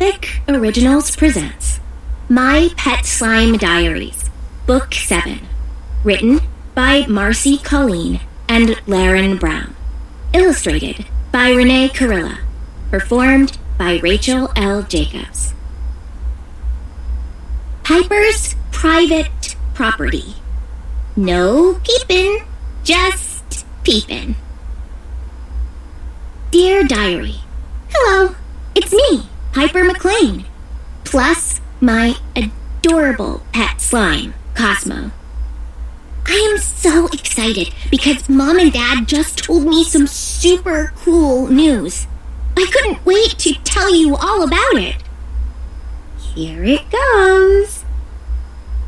Epic Originals presents My Pet Slime Diaries, Book 7, written by Marcy Colleen and Laren Brown, illustrated by Renee Carilla, performed by Rachel L. Jacobs. Piper's private property. No peepin', just peepin'. Dear Diary, hello, it's me, Piper McLean, plus my adorable pet slime, Cosmo. I am so excited because Mom and Dad just told me some super cool news. I couldn't wait to tell you all about it. Here it goes.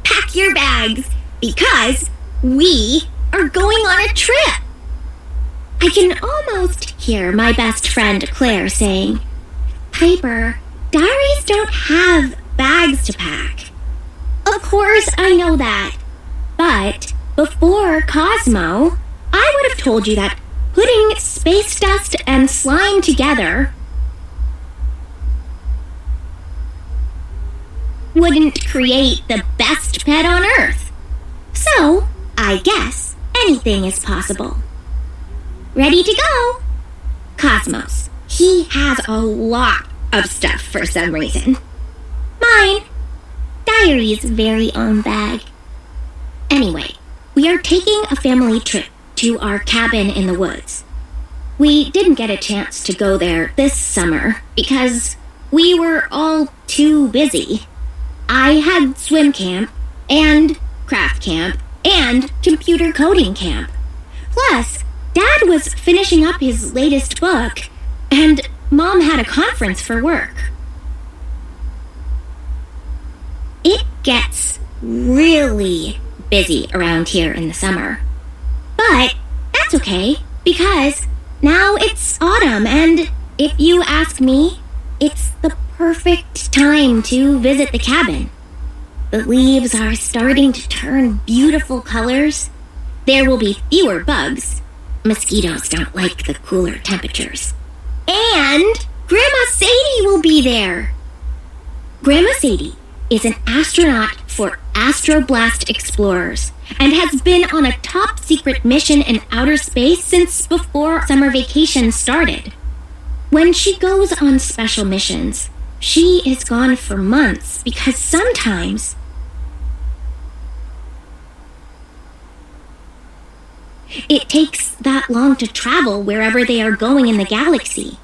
Pack your bags because we are going on a trip. I can almost hear my best friend Claire saying, Piper, diaries don't have bags to pack. Of course I know that, but before Cosmo, I would have told you that putting space dust and slime together wouldn't create the best pet on Earth. So, I guess anything is possible. Ready to go? Cosmos. He has a lot of stuff for some reason. Mine. Diary's very own bag. Anyway, we are taking a family trip to our cabin in the woods. We didn't get a chance to go there this summer because we were all too busy. I had swim camp, and craft camp, and computer coding camp. Plus, Dad was finishing up his latest book, and Mom had a conference for work. It gets really busy around here in the summer. But that's okay, because now it's autumn, and if you ask me, it's the perfect time to visit the cabin. The leaves are starting to turn beautiful colors. There will be fewer bugs. Mosquitoes don't like the cooler temperatures. And Grandma Sadie will be there. Grandma Sadie is an astronaut for Astroblast Explorers and has been on a top secret mission in outer space since before summer vacation started. When she goes on special missions, she is gone for months because sometimes it takes that long to travel wherever they are going in the galaxy.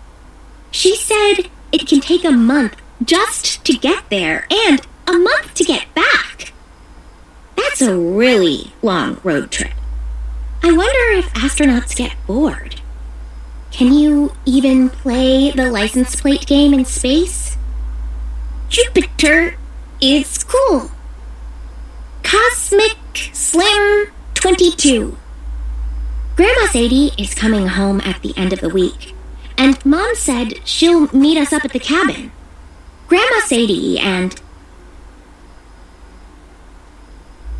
She said it can take a month just to get there and a month to get back. That's a really long road trip. I wonder if astronauts get bored. Can you even play the license plate game in space? Jupiter is cool. Cosmic Slim 22. Grandma Sadie is coming home at the end of the week, and Mom said she'll meet us up at the cabin. Grandma Sadie and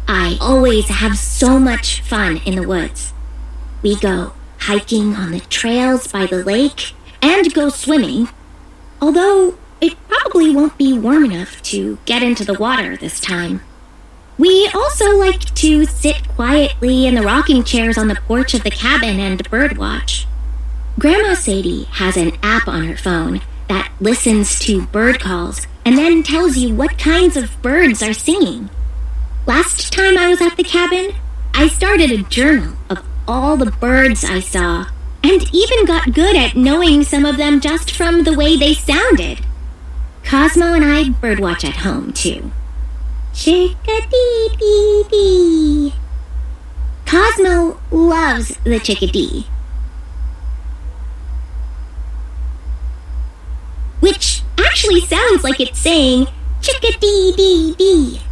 I always have so much fun in the woods. We go hiking on the trails by the lake and go swimming, although it probably won't be warm enough to get into the water this time. We also like to sit quietly in the rocking chairs on the porch of the cabin and birdwatch. Grandma Sadie has an app on her phone that listens to bird calls and then tells you what kinds of birds are singing. Last time I was at the cabin, I started a journal of all the birds I saw and even got good at knowing some of them just from the way they sounded. Cosmo and I birdwatch at home, too. Chickadee-dee-dee. Cosmo loves the chickadee, which actually sounds like it's saying chickadee-dee-dee.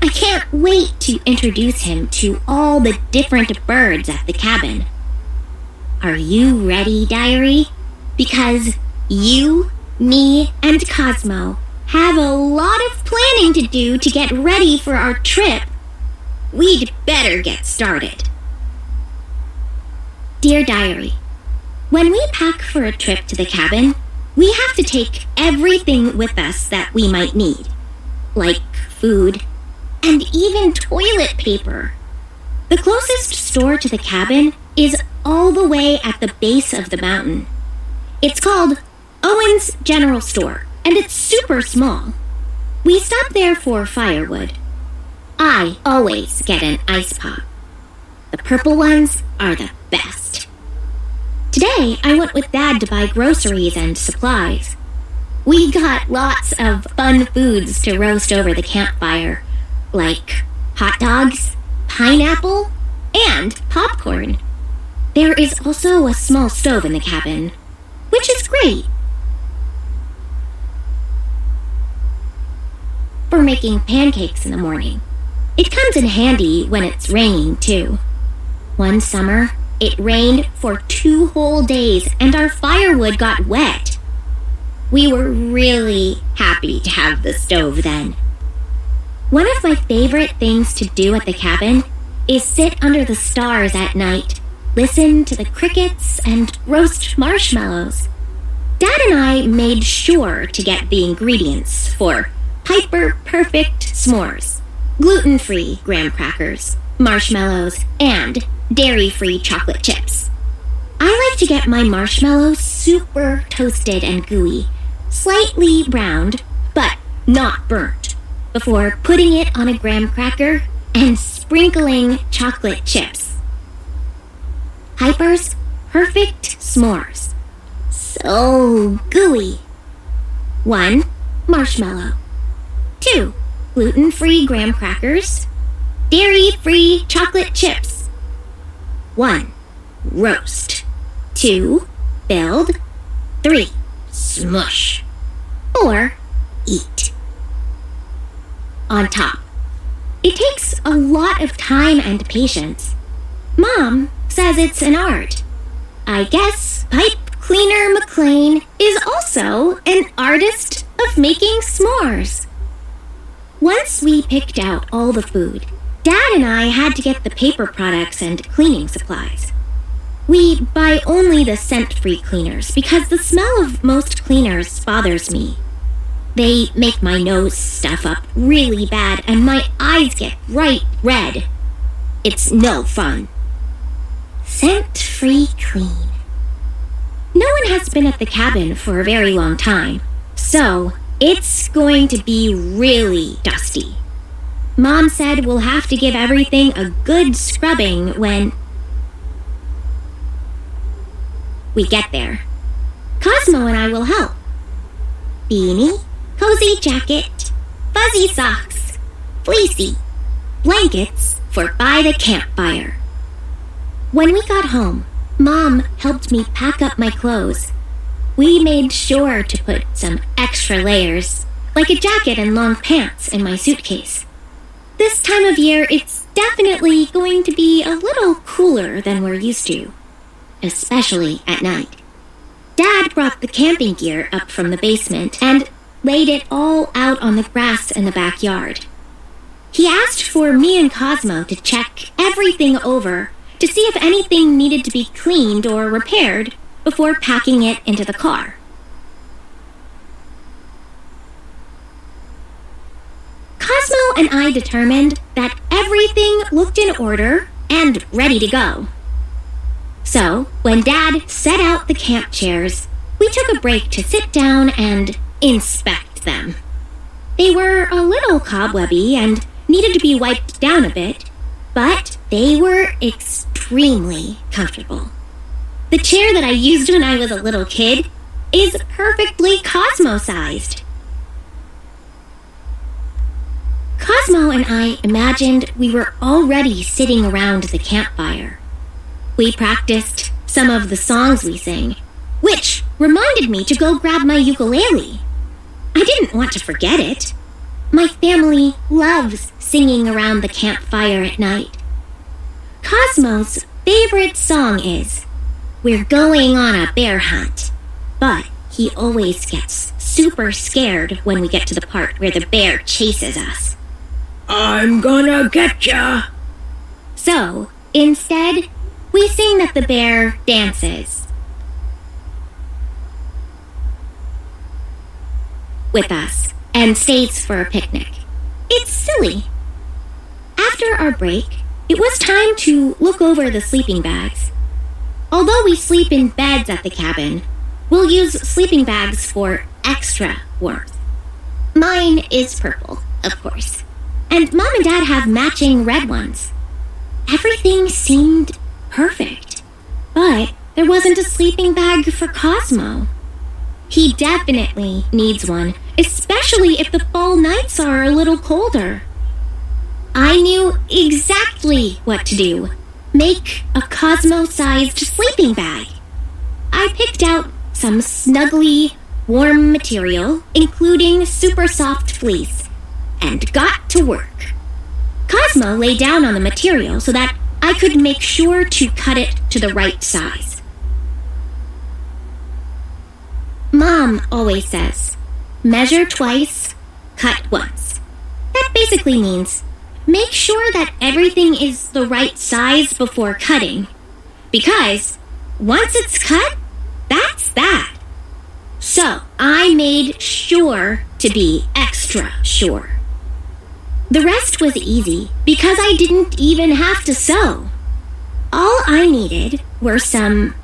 I can't wait to introduce him to all the different birds at the cabin. Are you ready, Diary? Because you, me, and Cosmo have a lot of planning to do to get ready for our trip. We'd better get started. Dear Diary, when we pack for a trip to the cabin, we have to take everything with us that we might need, like food and even toilet paper. The closest store to the cabin is all the way at the base of the mountain. It's called Owen's General Store, and it's super small. We stop there for firewood. I always get an ice pop. The purple ones are the best. Today, I went with Dad to buy groceries and supplies. We got lots of fun foods to roast over the campfire, like hot dogs, pineapple, and popcorn. There is also a small stove in the cabin, which is great for making pancakes in the morning. It comes in handy when it's raining, too. One summer, it rained for 2 whole days and our firewood got wet. We were really happy to have the stove then. One of my favorite things to do at the cabin is sit under the stars at night, listen to the crickets, and roast marshmallows. Dad and I made sure to get the ingredients for Piper Perfect S'mores, gluten-free graham crackers, marshmallows, and dairy-free chocolate chips. I like to get my marshmallows super toasted and gooey, slightly browned, but not burnt, before putting it on a graham cracker and sprinkling chocolate chips. Piper's Perfect S'mores. So gooey. 1 marshmallow. 2 gluten-free graham crackers. Dairy-free chocolate chips. 1 roast. 2 build. 3 smush. 4 eat. On top. It takes a lot of time and patience. Mom says it's an art. I guess Pipe Cleaner McLean is also an artist of making s'mores. Once we picked out all the food, Dad and I had to get the paper products and cleaning supplies. We buy only the scent-free cleaners because the smell of most cleaners bothers me. They make my nose stuff up really bad and my eyes get bright red. It's no fun. Scent-free clean. No one has been at the cabin for a very long time, so it's going to be really dusty. Mom said we'll have to give everything a good scrubbing when we get there. Cosmo and I will help. Beanie, cozy jacket, fuzzy socks, fleecy, blankets for by the campfire. When we got home, Mom helped me pack up my clothes. We made sure to put some extra layers, like a jacket and long pants, in my suitcase. This time of year, it's definitely going to be a little cooler than we're used to, especially at night. Dad brought the camping gear up from the basement and laid it all out on the grass in the backyard. He asked for me and Cosmo to check everything over to see if anything needed to be cleaned or repaired before packing it into the car. Cosmo and I determined that everything looked in order and ready to go. So, when Dad set out the camp chairs, we took a break to sit down and inspect them. They were a little cobwebby and needed to be wiped down a bit, but they were extremely comfortable. The chair that I used when I was a little kid is perfectly Cosmo-sized. Cosmo and I imagined we were already sitting around the campfire. We practiced some of the songs we sang, which reminded me to go grab my ukulele. I didn't want to forget it. My family loves singing around the campfire at night. Cosmo's favorite song is "We're Going on a Bear Hunt," but he always gets super scared when we get to the part where the bear chases us. "I'm gonna get ya!" So, instead, we sing that the bear dances. with us and stays for a picnic. It's silly. After our break, it was time to look over the sleeping bags. Although we sleep in beds at the cabin, we'll use sleeping bags for extra warmth. Mine is purple, of course, and Mom and Dad have matching red ones. Everything seemed perfect, but there wasn't a sleeping bag for Cosmo. He definitely needs one, especially if the fall nights are a little colder. I knew exactly what to do. Make a Cosmo-sized sleeping bag. I picked out some snuggly, warm material, including super soft fleece, and got to work. Cosmo lay down on the material so that I could make sure to cut it to the right size. Mom always says, measure twice, cut once. That basically means make sure that everything is the right size before cutting. Because once it's cut, that's that. So I made sure to be extra sure. The rest was easy because I didn't even have to sew. All I needed were some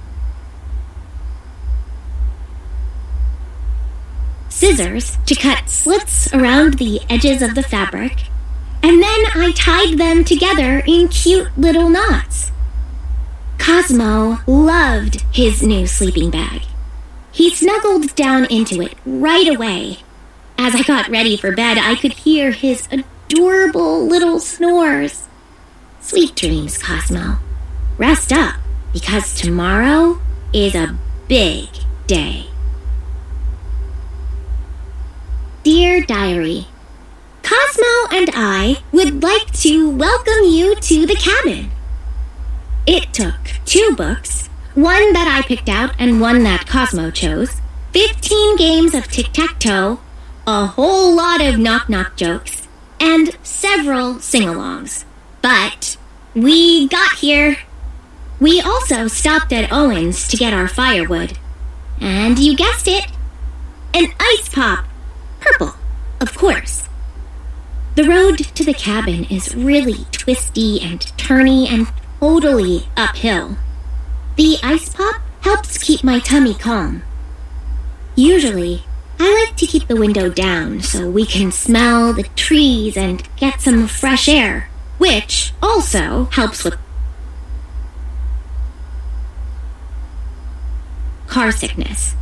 scissors to cut slits around the edges of the fabric, and then I tied them together in cute little knots. Cosmo loved his new sleeping bag. He snuggled down into it right away. As I got ready for bed, I could hear his adorable little snores. Sweet dreams, Cosmo. Rest up, because tomorrow is a big day. Dear Diary, Cosmo and I would like to welcome you to the cabin. It took 2 books, one that I picked out and one that Cosmo chose, 15 games of tic-tac-toe, a whole lot of knock-knock jokes, and several sing-alongs. But we got here. We also stopped at Owen's to get our firewood. And you guessed it, an ice pop. Purple, of course. The road to the cabin is really twisty and turny and totally uphill. The ice pop helps keep my tummy calm. Usually, I like to keep the window down so we can smell the trees and get some fresh air, which also helps with car sickness.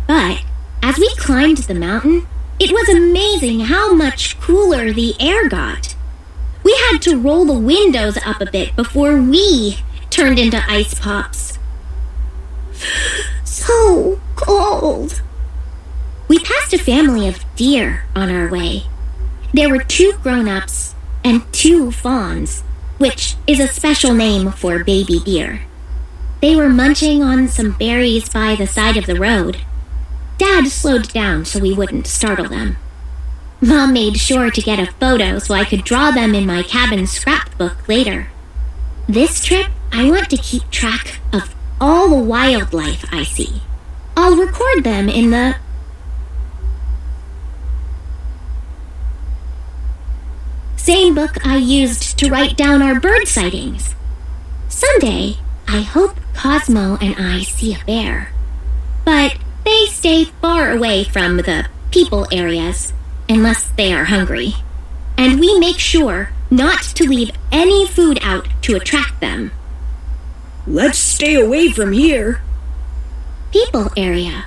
But as we climbed the mountain, it was amazing how much cooler the air got. We had to roll the windows up a bit before we turned into ice pops. So cold. We passed a family of deer on our way. There were 2 grown-ups and 2 fawns, which is a special name for baby deer. They were munching on some berries by the side of the road. Dad slowed down so we wouldn't startle them. Mom made sure to get a photo so I could draw them in my cabin scrapbook later. This trip, I want to keep track of all the wildlife I see. I'll record them in the same book I used to write down our bird sightings. Someday, I hope Cosmo and I see a bear. But they stay far away from the people areas, unless they are hungry. And we make sure not to leave any food out to attract them. Let's stay away from here. People area.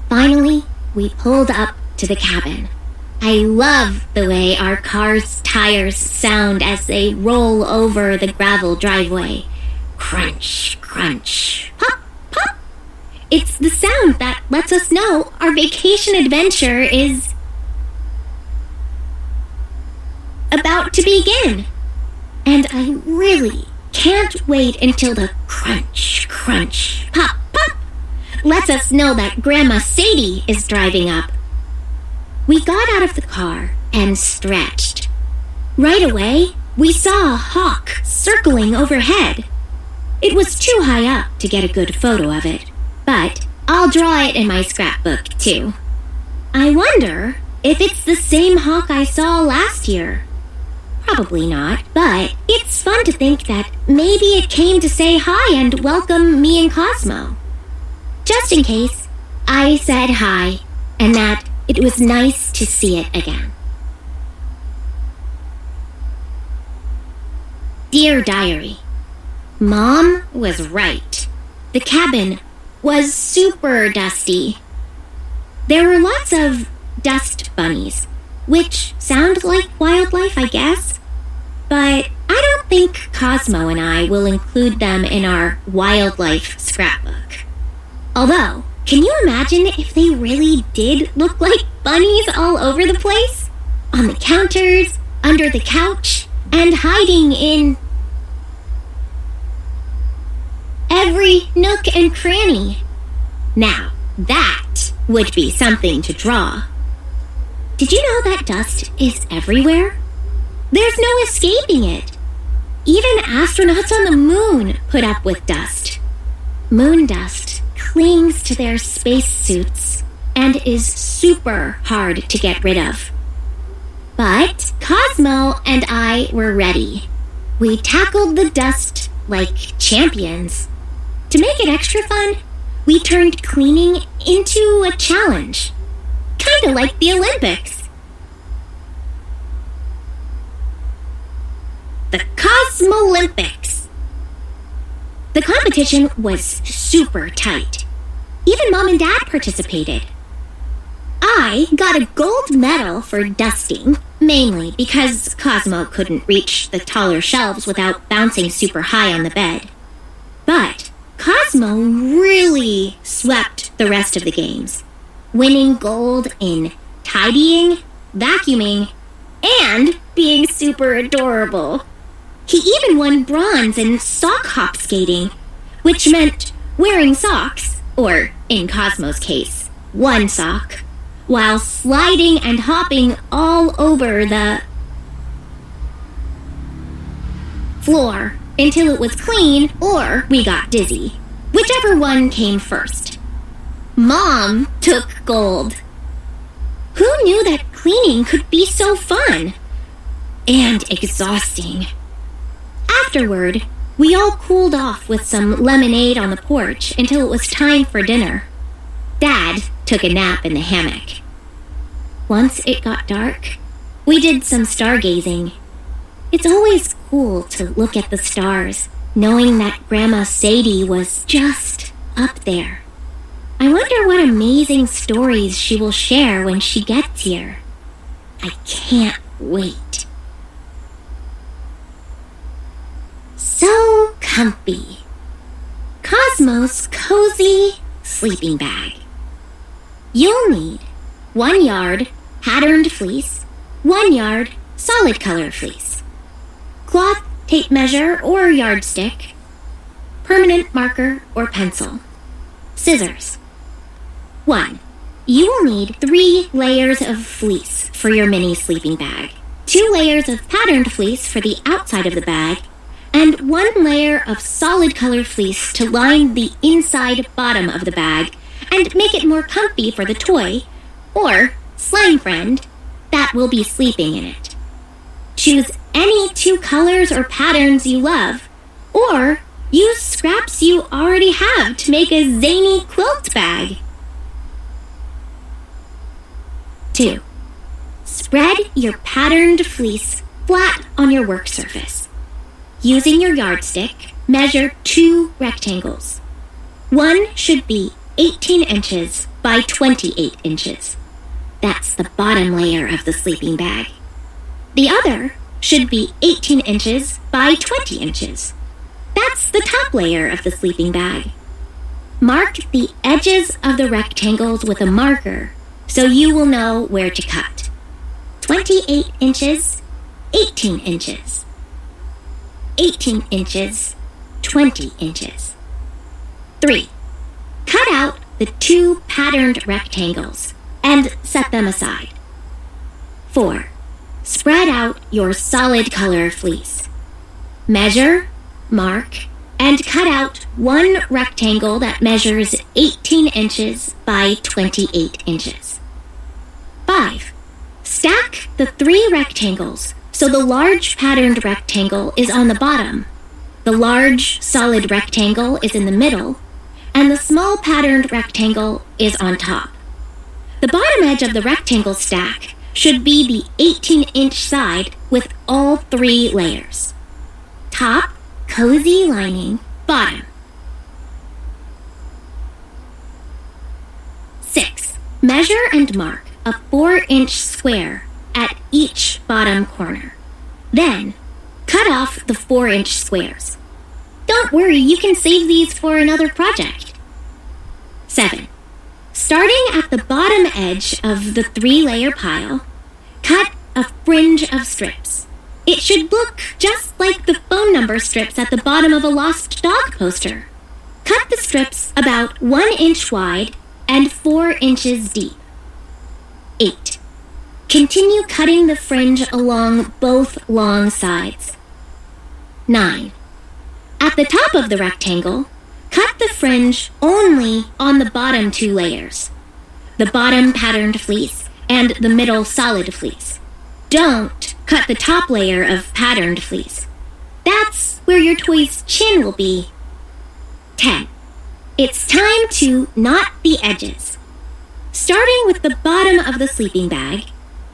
Finally, we pulled up to the cabin. I love the way our car's tires sound as they roll over the gravel driveway. Crunch, crunch, pop, pop. It's the sound that lets us know our vacation adventure is about to begin. And I really can't wait until the crunch, crunch, pop, pop lets us know that Grandma Sadie is driving up. We got out of the car and stretched. Right away, we saw a hawk circling overhead. It was too high up to get a good photo of it, but I'll draw it in my scrapbook too. I wonder if it's the same hawk I saw last year. Probably not, but it's fun to think that maybe it came to say hi and welcome me and Cosmo. Just in case, I said hi, and that it was nice to see it again. Dear Diary, Mom was right. The cabin was super dusty. There were lots of dust bunnies, which sound like wildlife, I guess. But I don't think Cosmo and I will include them in our wildlife scrapbook. Although, can you imagine if they really did look like bunnies all over the place? On the counters, under the couch, and hiding in every nook and cranny. Now, that would be something to draw. Did you know that dust is everywhere? There's no escaping it. Even astronauts on the moon put up with dust. Moon dust clings to their spacesuits and is super hard to get rid of. But Cosmo and I were ready. We tackled the dust like champions. To make it extra fun, we turned cleaning into a challenge. Kinda like the Olympics. The Cosmolympics. The competition was super tight. Even Mom and Dad participated. I got a gold medal for dusting, mainly because Cosmo couldn't reach the taller shelves without bouncing super high on the bed. But Cosmo really swept the rest of the games, winning gold in tidying, vacuuming, and being super adorable. He even won bronze in sock hop skating, which meant wearing socks, or in Cosmo's case, one sock, while sliding and hopping all over the floor until it was clean or we got dizzy, whichever one came first. Mom took gold. Who knew that cleaning could be so fun and exhausting? Afterward, we all cooled off with some lemonade on the porch until it was time for dinner. Dad took a nap in the hammock. Once it got dark, we did some stargazing. It's always cool to look at the stars, knowing that Grandma Sadie was just up there. I wonder what amazing stories she will share when she gets here. I can't wait. So comfy. Cosmo's cozy sleeping bag. You'll need 1 yard patterned fleece, 1 yard solid color fleece, cloth tape measure or yardstick, permanent marker or pencil, scissors. 1. You will need 3 layers of fleece for your mini sleeping bag, 2 layers of patterned fleece for the outside of the bag, and 1 layer of solid color fleece to line the inside bottom of the bag and make it more comfy for the toy, or slime friend, that will be sleeping in it. Choose any 2 colors or patterns you love, or use scraps you already have to make a zany quilt bag. 2. Spread your patterned fleece flat on your work surface. Using your yardstick, measure 2 rectangles. One should be 18 inches by 28 inches. That's the bottom layer of the sleeping bag. The other should be 18 inches by 20 inches. That's the top layer of the sleeping bag. Mark the edges of the rectangles with a marker so you will know where to cut. 28 inches, 18 inches. 18 inches, 20 inches. 3. Cut out the 2 patterned rectangles and set them aside. 4. Spread out your solid color fleece. Measure, mark, and cut out 1 rectangle that measures 18 inches by 28 inches. 5. Stack the 3 rectangles so the large patterned rectangle is on the bottom, the large solid rectangle is in the middle, and the small patterned rectangle is on top. The bottom edge of the rectangle stack should be the 18-inch side with all 3 layers. Top, cozy lining, bottom. 6. Measure and mark a 4-inch square at each bottom corner. Then, cut off the 4-inch squares. Don't worry, you can save these for another project. 7. Starting at the bottom edge of the 3-layer pile, cut a fringe of strips. It should look just like the phone number strips at the bottom of a lost dog poster. Cut the strips about 1 inch wide and 4 inches deep. 8. Continue cutting the fringe along both long sides. 9. At the top of the rectangle, cut the fringe only on the bottom 2 layers, the bottom patterned fleece and the middle solid fleece. Don't cut the top layer of patterned fleece. That's where your toy's chin will be. 10. It's time to knot the edges. Starting with the bottom of the sleeping bag,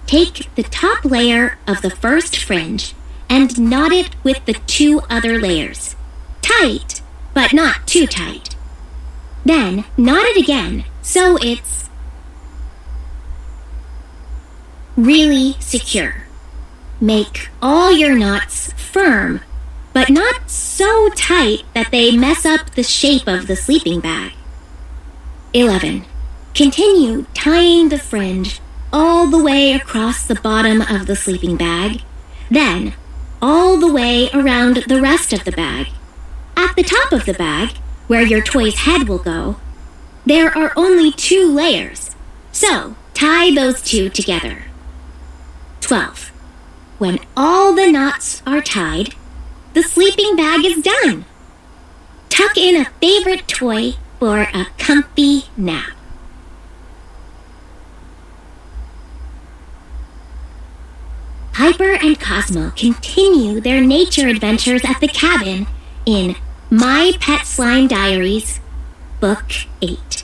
take the top layer of the first fringe and knot it with the 2 other layers. Tight, but not too tight. Then knot it again so it's really secure. Make all your knots firm, but not so tight that they mess up the shape of the sleeping bag. 11. Continue tying the fringe all the way across the bottom of the sleeping bag, then all the way around the rest of the bag. At the top of the bag, where your toy's head will go, there are only 2 layers, so tie those 2 together. 12. When all the knots are tied, the sleeping bag is done. Tuck in a favorite toy for a comfy nap. Piper and Cosmo continue their nature adventures at the cabin in My Pet Slime Diaries, Book 8.